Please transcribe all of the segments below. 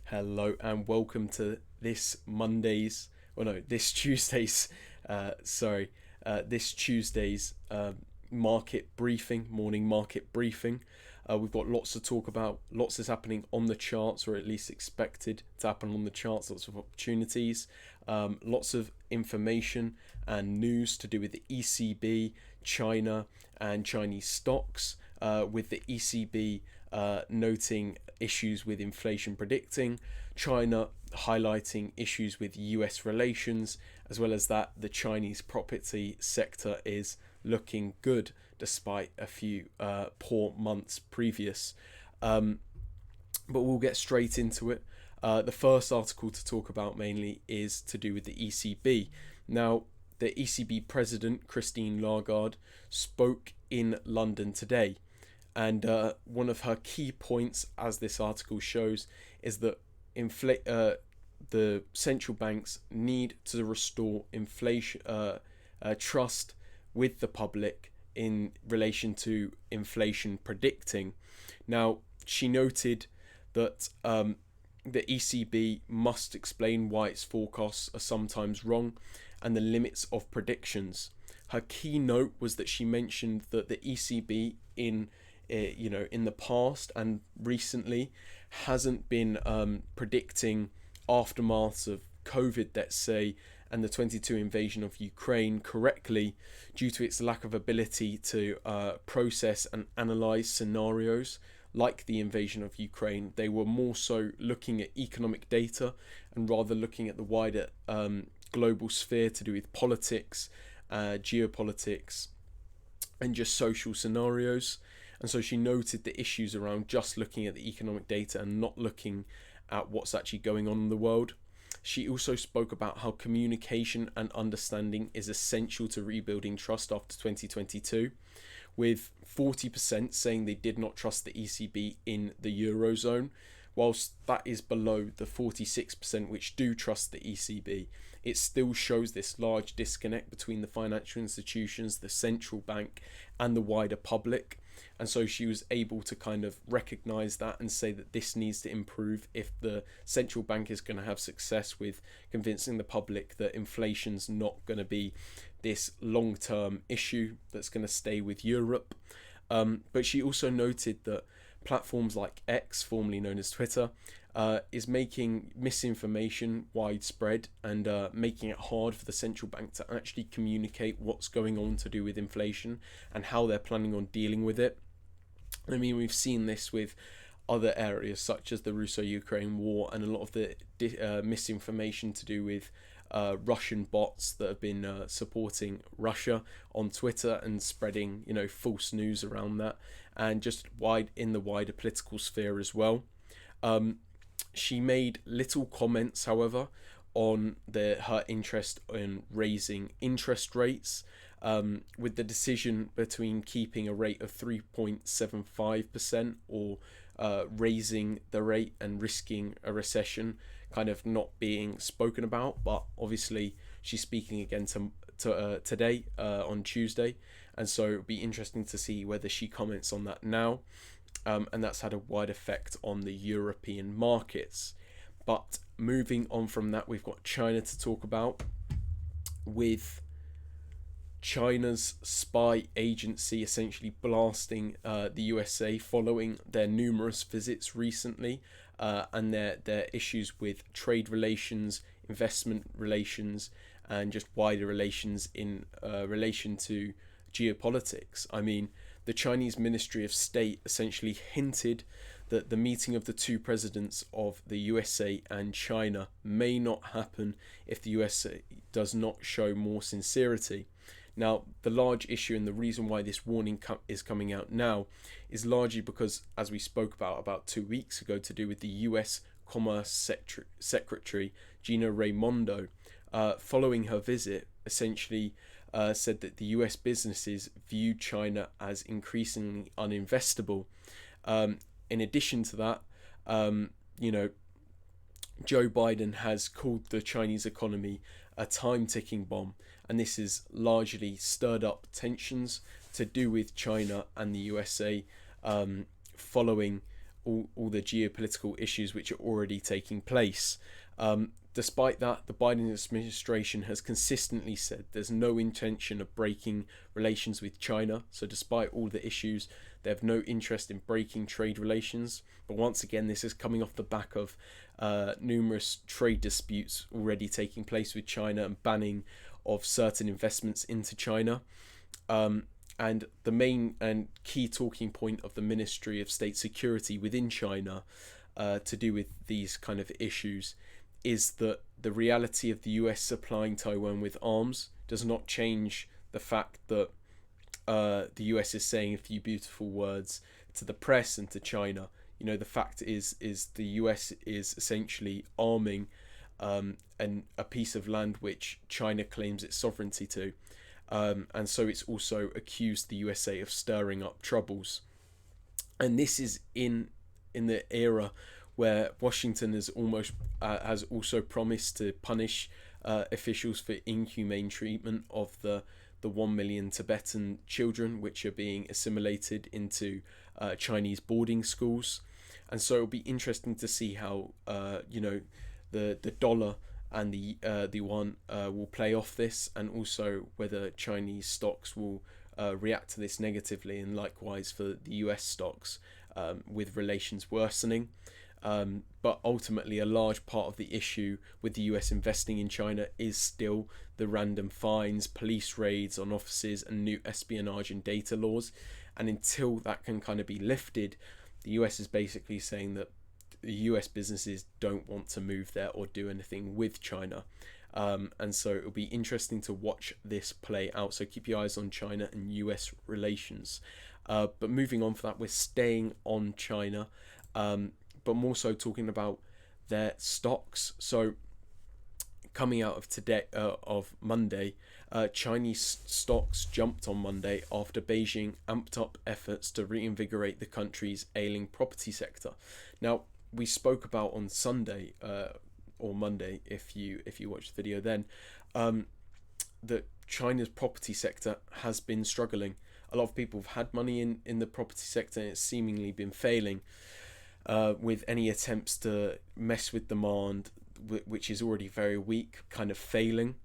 Hello and welcome to this Tuesday's, this Tuesday's morning market briefing. We've got lots to talk about, lots is happening on the charts, or at least expected to happen on the charts, lots of opportunities, lots of information and news to do with the ECB, China, and Chinese stocks, with the ECB noting issues with inflation predicting, China highlighting issues with US relations, as well as that the Chinese property sector is looking good despite a few poor months previous. But we'll get straight into it. The first article to talk about mainly is to do with the ECB. Now, the ECB president, Christine Lagarde, spoke in London today. And one of her key points, as this article shows, is that the central banks need to restore inflation trust with the public in relation to inflation predicting. Now, she noted that the ECB must explain why its forecasts are sometimes wrong and the limits of predictions. Her key note was that she mentioned that the ECB in the past and recently hasn't been predicting aftermaths of COVID, let's say, and the 22 invasion of Ukraine correctly due to its lack of ability to process and analyze scenarios like the invasion of Ukraine. They were more so looking at economic data and rather looking at the wider global sphere to do with politics, geopolitics, and just social scenarios. And so she noted the issues around just looking at the economic data and not looking at what's actually going on in the world. She also spoke about how communication and understanding is essential to rebuilding trust after 2022, with 40% saying they did not trust the ECB in the Eurozone, whilst that is below the 46% which do trust the ECB. It still shows this large disconnect between the financial institutions, the central bank, and the wider public. And so she was able to kind of recognize that and say that this needs to improve if the central bank is going to have success with convincing the public that inflation's not going to be this long-term issue that's going to stay with Europe. But she also noted that platforms like X, formerly known as Twitter, is making misinformation widespread and making it hard for the central bank to actually communicate what's going on to do with inflation and how they're planning on dealing with it. I mean, we've seen this with other areas such as the Russo-Ukraine war and a lot of the misinformation to do with Russian bots that have been supporting Russia on Twitter and spreading, false news around that, and just in the wider political sphere as well. She made little comments, however, on her interest in raising interest rates, with the decision between keeping a rate of 3.75% or raising the rate and risking a recession kind of not being spoken about. But obviously she's speaking again today on Tuesday, and so it'll be interesting to see whether she comments on that now. And that's had a wide effect on the European markets. But moving on from that, we've got China to talk about, with China's spy agency essentially blasting the USA following their numerous visits recently, and their issues with trade relations, investment relations, and just wider relations in relation to geopolitics. I mean, the Chinese Ministry of State essentially hinted that the meeting of the two presidents of the USA and China may not happen if the USA does not show more sincerity. Now, the large issue and the reason why this warning is coming out now is largely because, as we spoke about 2 weeks ago, to do with the US Commerce Secretary Gina Raimondo, following her visit, essentially said that the US businesses view China as increasingly uninvestable. In addition to that, Joe Biden has called the Chinese economy a time-ticking bomb, and this has largely stirred up tensions to do with China and the USA, following all the geopolitical issues which are already taking place. Despite that, the Biden administration has consistently said there's no intention of breaking relations with China. So despite all the issues, they have no interest in breaking trade relations. But once again, this is coming off the back of numerous trade disputes already taking place with China and banning of certain investments into China. And the main and key talking point of the Ministry of State Security within China to do with these kind of issues is that the reality of the US supplying Taiwan with arms does not change the fact that the US is saying a few beautiful words to the press and to China. You know, the fact is the US is essentially arming a piece of land which China claims its sovereignty to. And so it's also accused the USA of stirring up troubles. And this is in the era where Washington has also promised to punish officials for inhumane treatment of the 1 million Tibetan children which are being assimilated into Chinese boarding schools. And so it'll be interesting to see how the dollar and the yuan will play off this, and also whether Chinese stocks will react to this negatively, and likewise for the US stocks with relations worsening. But ultimately, a large part of the issue with the US investing in China is still the random fines, police raids on offices, and new espionage and data laws. And until that can kind of be lifted, the US is basically saying that the US businesses don't want to move there or do anything with China. And so it'll be interesting to watch this play out. So keep your eyes on China and US relations. But moving on for that, we're staying on China, but more so talking about their stocks. So coming out of today, of Monday, Chinese stocks jumped on Monday after Beijing amped up efforts to reinvigorate the country's ailing property sector. Now, we spoke about on Sunday or Monday, if you watched the video then, that China's property sector has been struggling. A lot of people have had money in the property sector, and it's seemingly been failing with any attempts to mess with demand, which is already very weak, kind of failing.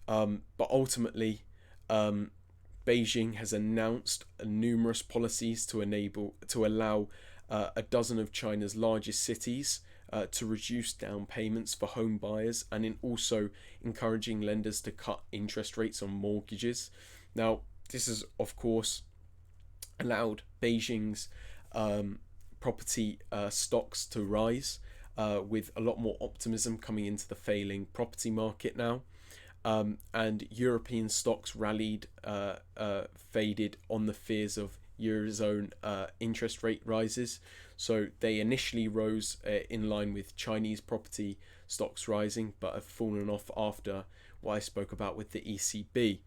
But ultimately, Beijing has announced numerous policies to allow a dozen of China's largest cities to reduce down payments for home buyers, and in also encouraging lenders to cut interest rates on mortgages. Now, this has, of course, allowed Beijing's property stocks to rise with a lot more optimism coming into the failing property market now. And European stocks rallied, faded on the fears of Eurozone interest rate rises. So they initially rose in line with Chinese property stocks rising, but have fallen off after what I spoke about with the ECB.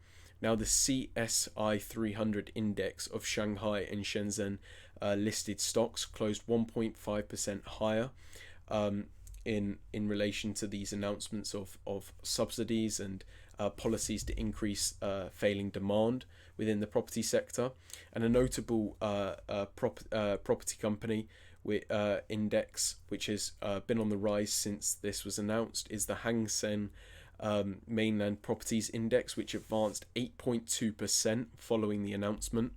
Now the CSI 300 index of Shanghai and Shenzhen listed stocks closed 1.5% higher in relation to these announcements of subsidies and policies to increase failing demand within the property sector. And a notable property company with index which has been on the rise since this was announced is the Hang Seng Mainland Properties Index, which advanced 8.2% following the announcement.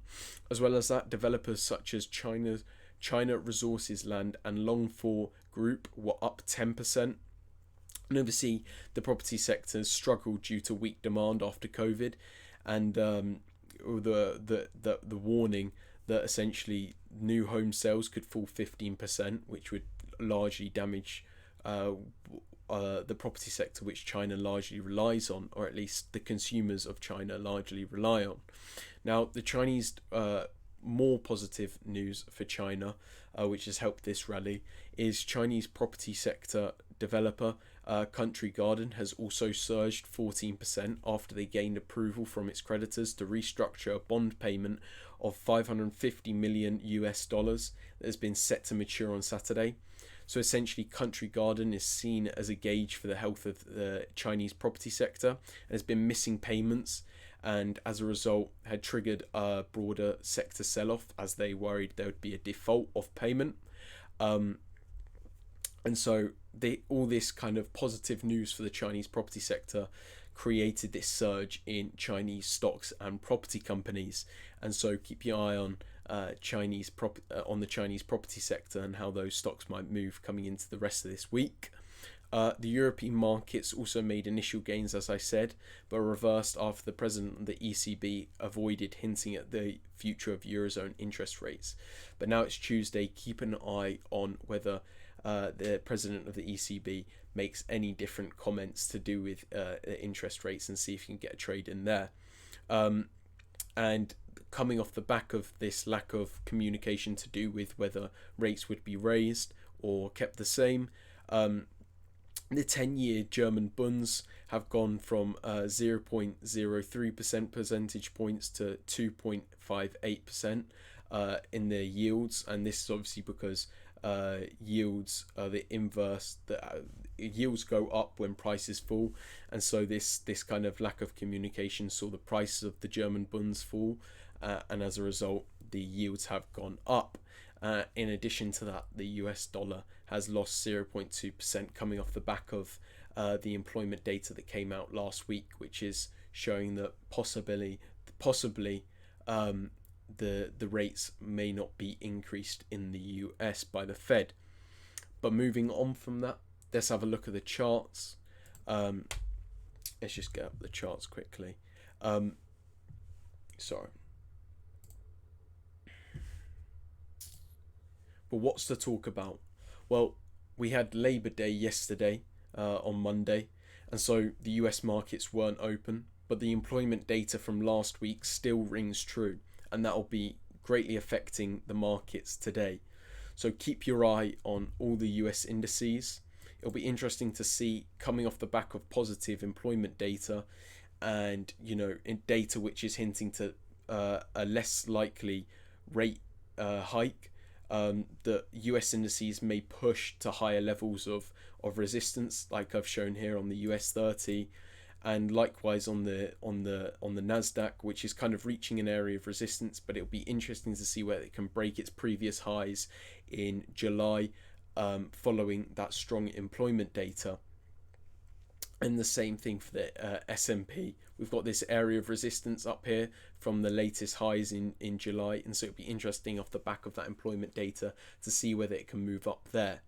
As well as that, developers such as China Resources Land and Longfor Group were up 10%. And obviously, the property sector has struggled due to weak demand after COVID, and the warning that essentially new home sales could fall 15%, which would largely damage the property sector, which China largely relies on, or at least the consumers of China largely rely on. Now, the Chinese more positive news for China, which has helped this rally, is Chinese property sector developer Country Garden has also surged 14% after they gained approval from its creditors to restructure a bond payment of $550 million that has been set to mature on Saturday. So essentially, Country Garden is seen as a gauge for the health of the Chinese property sector and has been missing payments, and as a result had triggered a broader sector sell-off as they worried there would be a default of payment. And so all this kind of positive news for the Chinese property sector created this surge in Chinese stocks and property companies. And so keep your eye on on the Chinese property sector and how those stocks might move coming into the rest of this week. The European markets also made initial gains, as I said, but reversed after the president of the ECB avoided hinting at the future of Eurozone interest rates. But now it's Tuesday. Keep an eye on whether the president of the ECB makes any different comments to do with interest rates, and see if you can get a trade in there. And coming off the back of this lack of communication to do with whether rates would be raised or kept the same, the 10-year German bunds have gone from 0.03% percentage points to 2.58% in their yields, and this is obviously because yields are the inverse. Yields go up when prices fall, and so this kind of lack of communication saw the prices of the German bunds fall, and as a result, the yields have gone up. In addition to that, the US dollar has lost 0.2% coming off the back of the employment data that came out last week, which is showing that possibly the rates may not be increased in the US by the Fed. But moving on from that, let's have a look at the charts. Let's just get up the charts quickly. Sorry. But what's to talk about? Well, we had Labor Day yesterday on Monday, and so the US markets weren't open, but the employment data from last week still rings true, and that will be greatly affecting the markets today. So keep your eye on all the US indices. It'll be interesting to see, coming off the back of positive employment data, and in data which is hinting to a less likely rate hike. The US indices may push to higher levels of resistance, like I've shown here on the US 30, and likewise on the Nasdaq, which is kind of reaching an area of resistance. But it'll be interesting to see whether it can break its previous highs in July, following that strong employment data. And the same thing for the S&P. We've got this area of resistance up here from the latest highs in July, and so it'll be interesting off the back of that employment data to see whether it can move up there.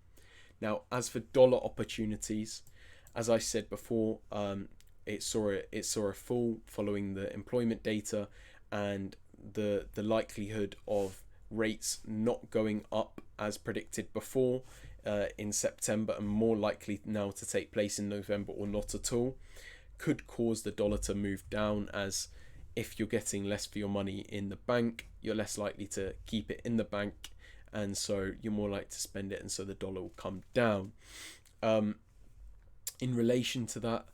Now, as for dollar opportunities, as I said before, it saw a fall following the employment data, and the likelihood of rates not going up as predicted before in September, and more likely now to take place in November or not at all, could cause the dollar to move down, as if you're getting less for your money in the bank, you're less likely to keep it in the bank, and so you're more likely to spend it, and so the dollar will come down. In relation to that,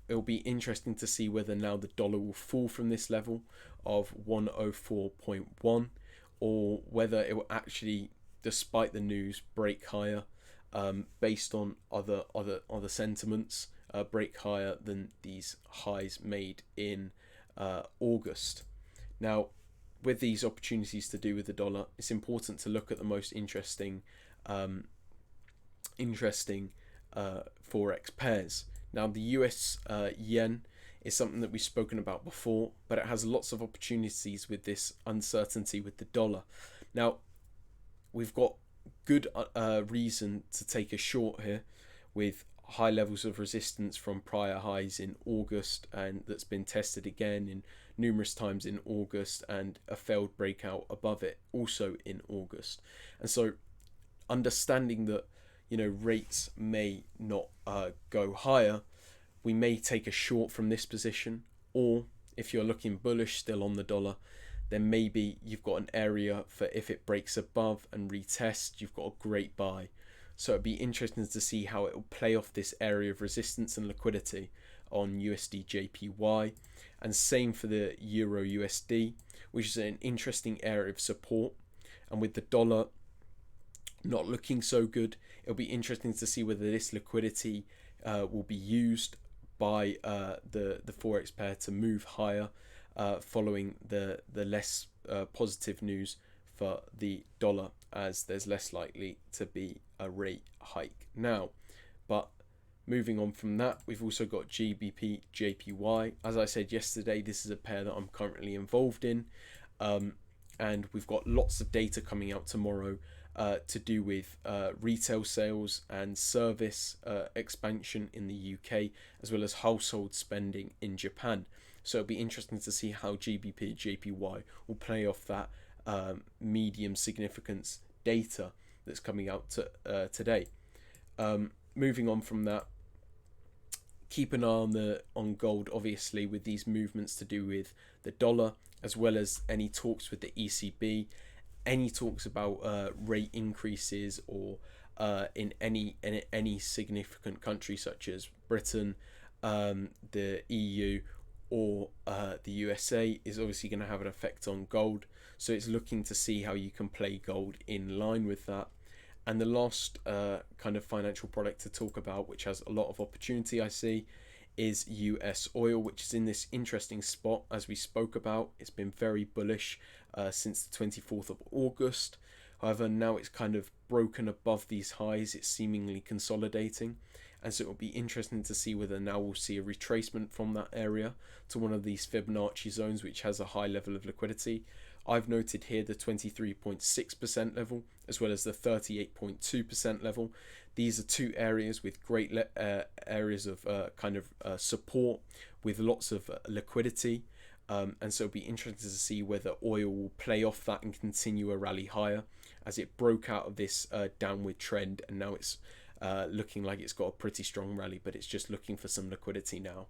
it'll be interesting to see whether now the dollar will fall from this level of 104.1, or whether it will actually, despite the news, break higher, based on other sentiments, break higher than these highs made in August. Now, with these opportunities to do with the dollar, it's important to look at the most interesting forex pairs. Now, the US yen is something that we've spoken about before, but it has lots of opportunities with this uncertainty with the dollar. Now, we've got good reason to take a short here, with high levels of resistance from prior highs in August, and that's been tested again in numerous times in August, and a failed breakout above it also in August. And so understanding that rates may not go higher, we may take a short from this position, or if you're looking bullish still on the dollar, then maybe you've got an area for, if it breaks above and retests, you've got a great buy. So it'd be interesting to see how it will play off this area of resistance and liquidity on USD JPY, and same for the Euro USD, which is an interesting area of support. And with the dollar not looking so good, it'll be interesting to see whether this liquidity will be used by the forex pair to move higher, following the less positive news for the dollar as there's less likely to be a rate hike now. But moving on from that, we've also got GBP JPY. As I said yesterday, this is a pair that I'm currently involved in, and we've got lots of data coming out tomorrow to do with retail sales and service expansion in the UK, as well as household spending in Japan. So it'll be interesting to see how GBP JPY will play off that medium significance data that's coming out today. Moving on from that, keep an eye on gold, obviously, with these movements to do with the dollar, as well as any talks with the ECB, any talks about rate increases, or in any significant country such as Britain, the EU, or the USA is obviously going to have an effect on gold. So it's looking to see how you can play gold in line with that. And the last kind of financial product to talk about, which has a lot of opportunity, I see, is US oil, which is in this interesting spot. As we spoke about, it's been very bullish since the 24th of August. However, now it's kind of broken above these highs. It's seemingly consolidating. And so it will be interesting to see whether now we'll see a retracement from that area to one of these Fibonacci zones, which has a high level of liquidity. I've noted here the 23.6% level, as well as the 38.2% level. These are two areas with great areas of support with lots of liquidity. And so it'll be interesting to see whether oil will play off that and continue a rally higher, as it broke out of this downward trend, and now it's looking like it's got a pretty strong rally, but it's just looking for some liquidity now.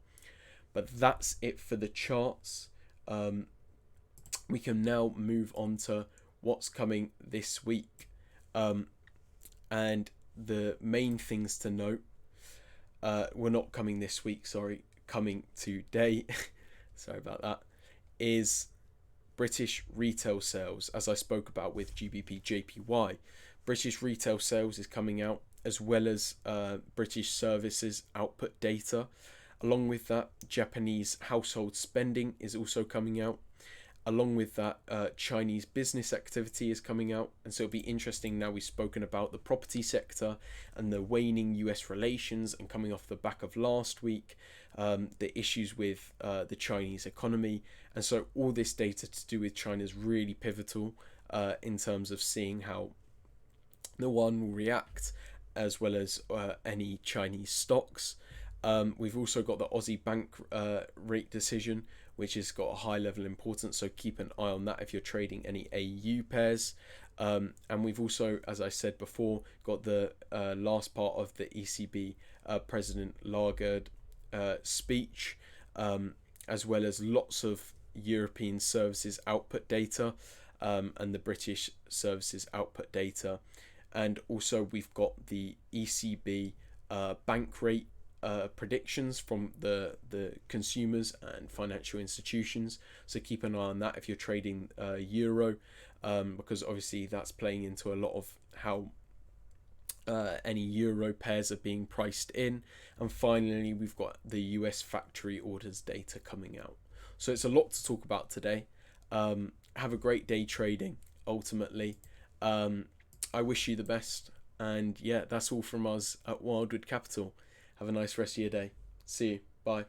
But that's it for the charts. We can now move on to what's coming this week. And the main things to note, we're not coming this week, sorry, coming today, sorry about that, is British retail sales, as I spoke about with GBP JPY. British retail sales is coming out, as well as British services output data. Along with that, Japanese household spending is also coming out. Along with that, Chinese business activity is coming out. And so it'll be interesting, now we've spoken about the property sector and the waning US relations, and coming off the back of last week, the issues with the Chinese economy. And so all this data to do with China is really pivotal in terms of seeing how the yuan will react, as well as any Chinese stocks. We've also got the Aussie bank rate decision, which has got a high level of importance, so keep an eye on that if you're trading any AU pairs. And we've also, as I said before, got the last part of the ECB President Lagarde speech, as well as lots of European services output data and the British services output data. And also we've got the ECB bank rate predictions from the consumers and financial institutions. So keep an eye on that if you're trading euro, because obviously that's playing into a lot of how any euro pairs are being priced in. And finally, we've got the US factory orders data coming out. So it's a lot to talk about today. Have a great day trading, ultimately. I wish you the best. And yeah, that's all from us at Wildwood Capital. Have a nice rest of your day. See you. Bye.